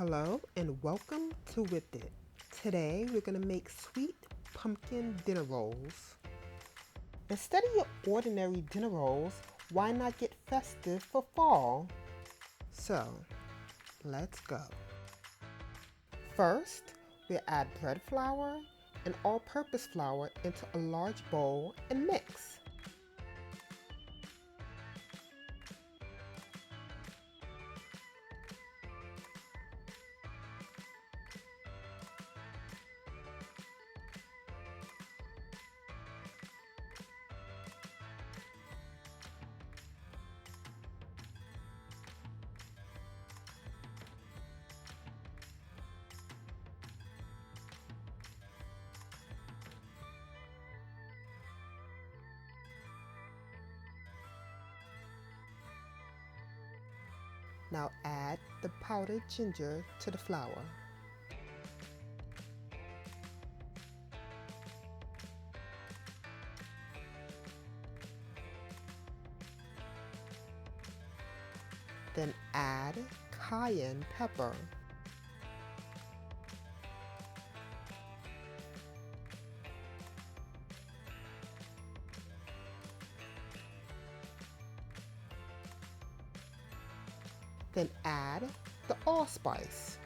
Hello and welcome to With It. Today we're going to make sweet pumpkin dinner rolls. Instead of your ordinary dinner rolls, why not get festive for fall? So, let's go. First, we'll add bread flour and all-purpose flour into a large bowl and mix. Now add the powdered ginger to the flour. Then add cayenne pepper. Then add the allspice.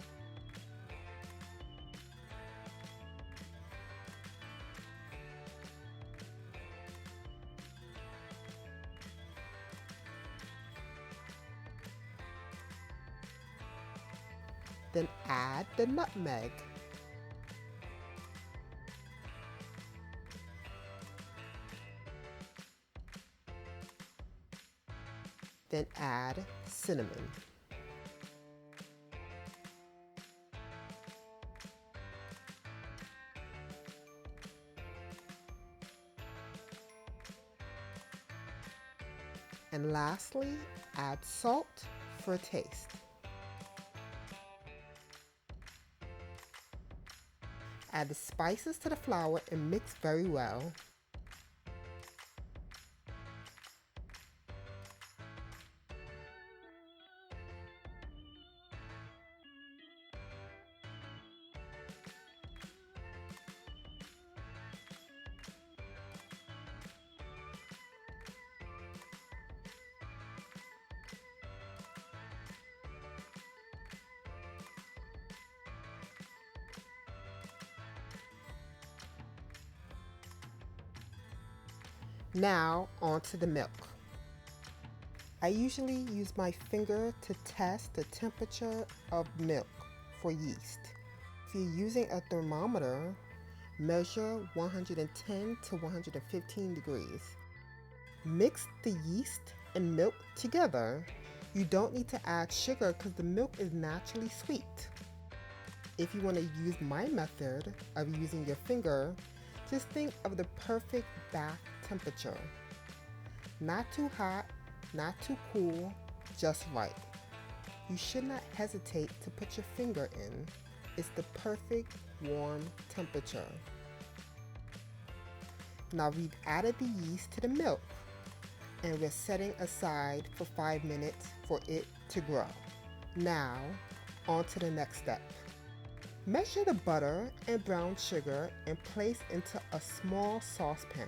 Then add the nutmeg. Then add cinnamon. And lastly, add salt for a taste. Add the spices to the flour and mix very well. Now onto the milk. I usually use my finger to test the temperature of milk for yeast. If you're using a thermometer, measure 110 to 115 degrees. Mix the yeast and milk together. You don't need to add sugar because the milk is naturally sweet. If you want to use my method of using your finger, just think of the perfect bath temperature. Not too hot, not too cool, just right. You should not hesitate to put your finger in. It's the perfect warm temperature. Now we've added the yeast to the milk and we're setting aside for 5 minutes for it to grow. Now, on to the next step. Measure the butter and brown sugar and place into a small saucepan.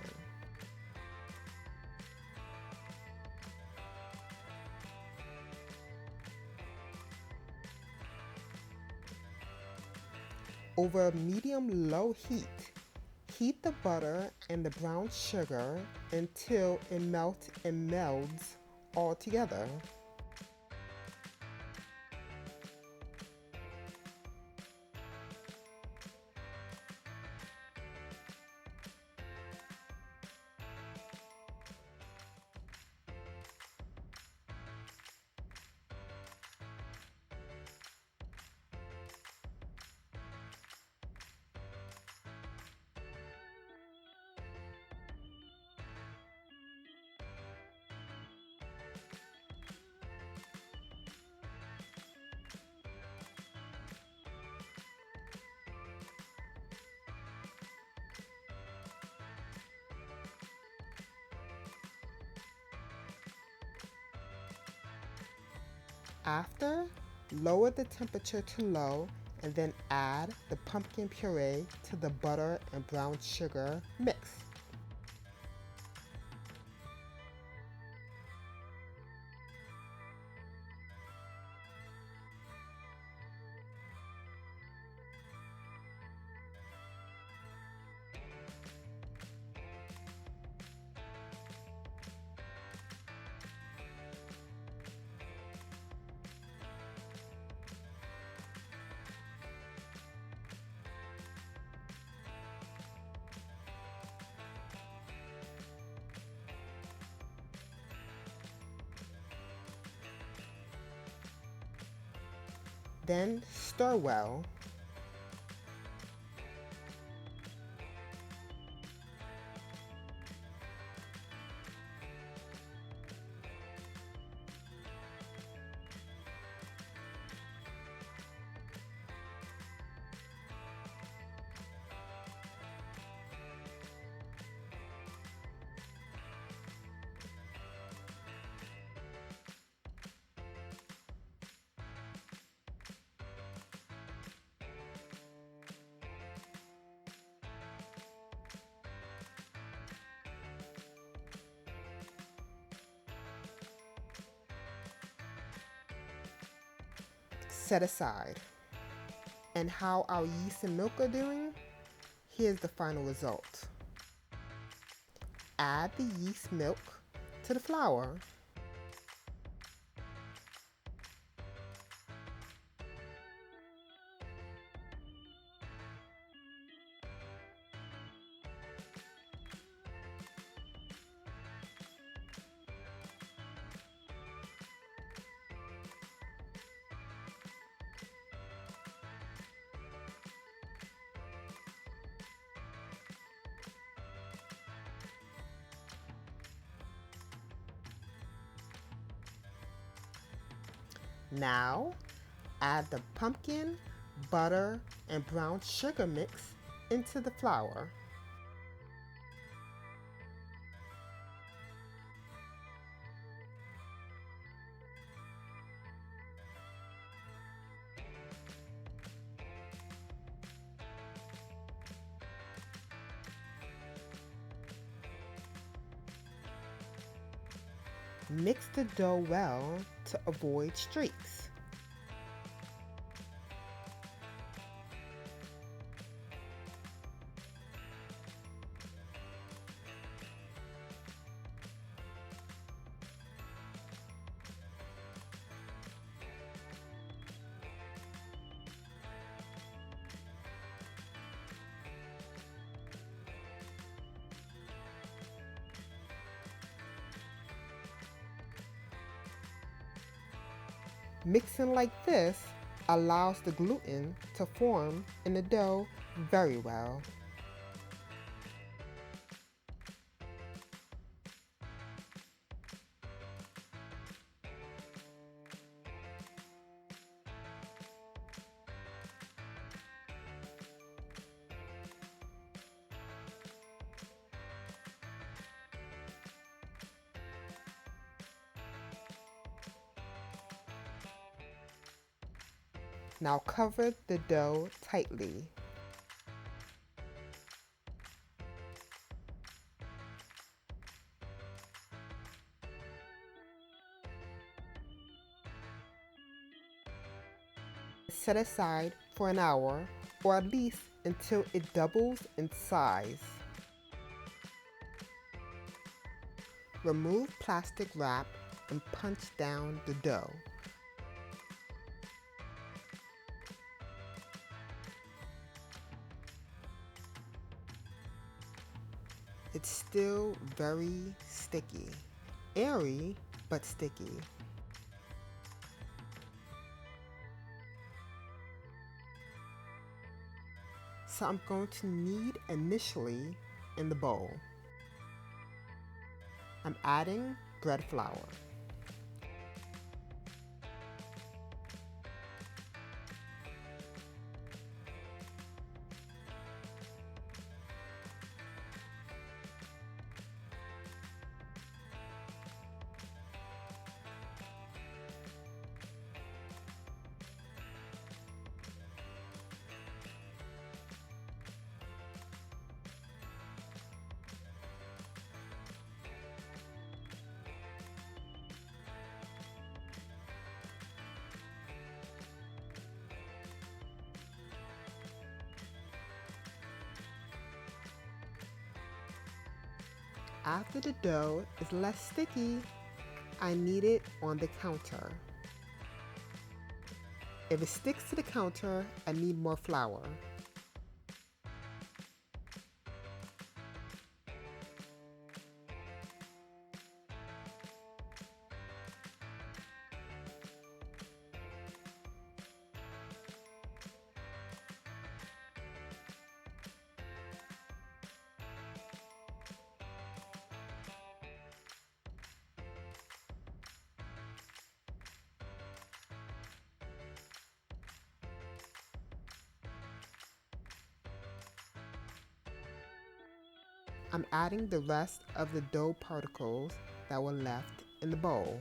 Over a medium-low heat, heat the butter and the brown sugar until it melts and melds all together. After, Lower the temperature to low and then add the pumpkin puree to the butter and brown sugar mix. Then stir well. Set aside. And how our yeast and milk are doing? Here's the final result. Add the yeast milk to the flour. Now, add the pumpkin, butter, and brown sugar mix into the flour. Mix the dough well to avoid streaks. Mixing like this allows the gluten to form in the dough very well. Now cover the dough tightly. Set aside for an hour or at least until it doubles in size. Remove plastic wrap and punch down the dough. It's still very sticky. Airy, but sticky. So I'm going to knead initially in the bowl. I'm adding bread flour. After the dough is less sticky, I knead it on the counter. If it sticks to the counter, I need more flour. I'm adding the rest of the dough particles that were left in the bowl.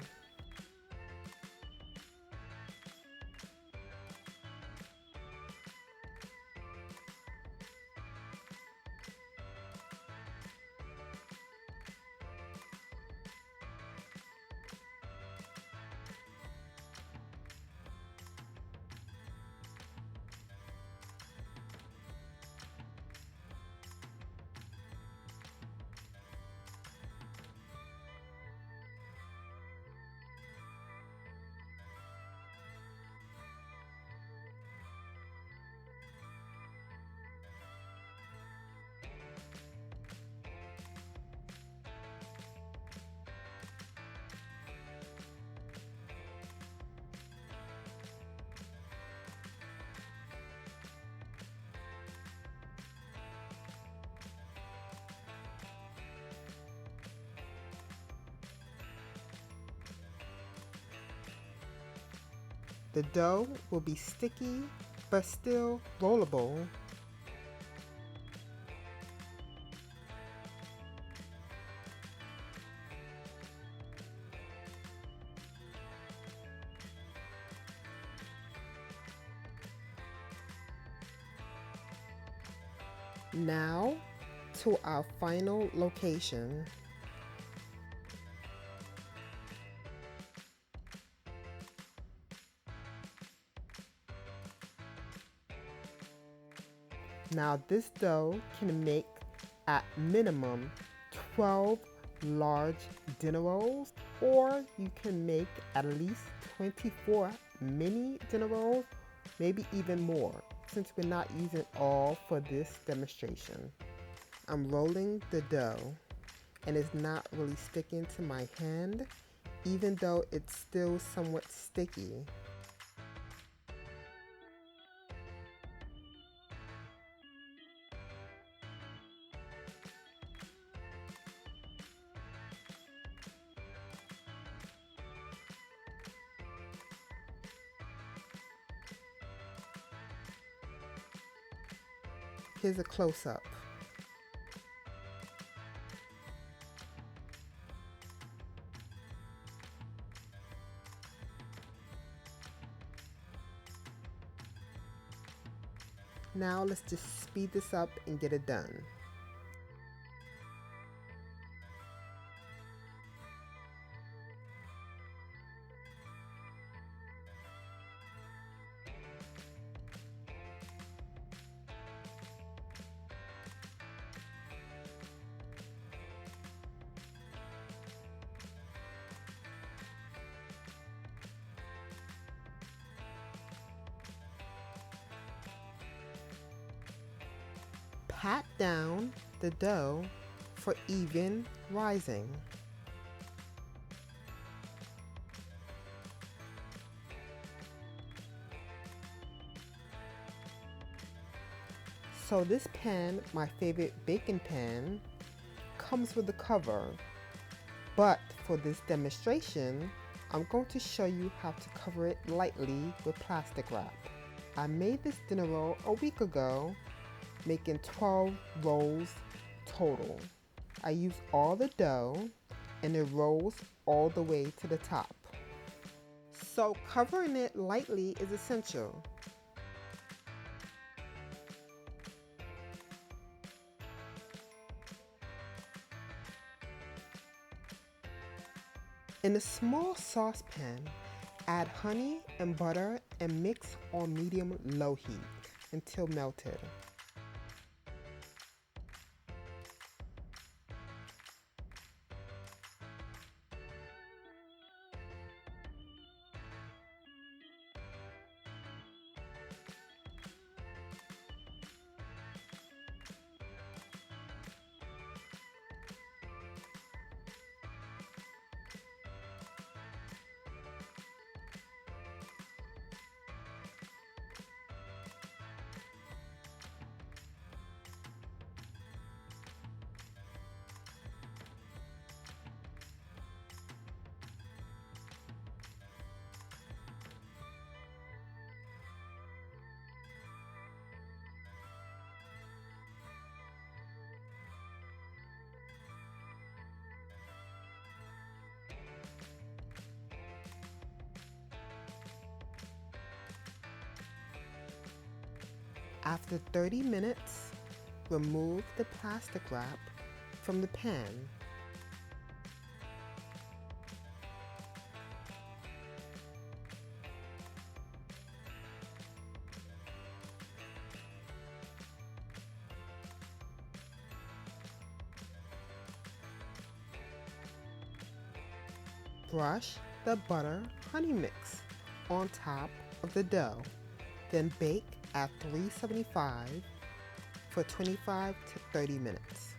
The dough will be sticky but still rollable. Now to our final location. Now this dough can make at minimum 12 large dinner rolls, or you can make at least 24 mini dinner rolls, maybe even more, since we're not using all for this demonstration. I'm rolling the dough and it's not really sticking to my hand, even though it's still somewhat sticky. Here's a close-up. Now let's just speed this up and get it done. Pat down the dough for even rising. So this pan, my favorite baking pan, comes with a cover, but for this demonstration, I'm going to show you how to cover it lightly with plastic wrap. I made this dinner roll a week ago, making 12 rolls total. I use all the dough and it rolls all the way to the top. So covering it lightly is essential. In a small saucepan, add honey and butter and mix on medium-low heat until melted. After 30 minutes, remove the plastic wrap from the pan. Brush the butter honey mix on top of the dough. Then bake at 375 for 25 to 30 minutes.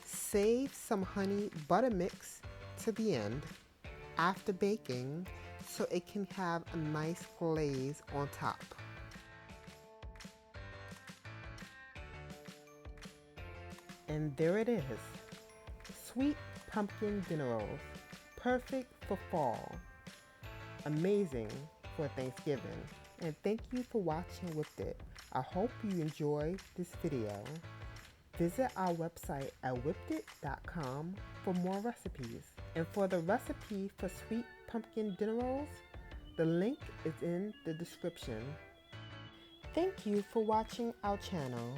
Save some honey butter mix to the end after baking so it can have a nice glaze on top. And there it is, sweet pumpkin dinner rolls, perfect for fall, amazing for Thanksgiving. And thank you for watching Whipped It. I hope you enjoyed this video. Visit our website at whippedit.com for more recipes. And for the recipe for sweet pumpkin dinner rolls, the link is in the description. Thank you for watching our channel.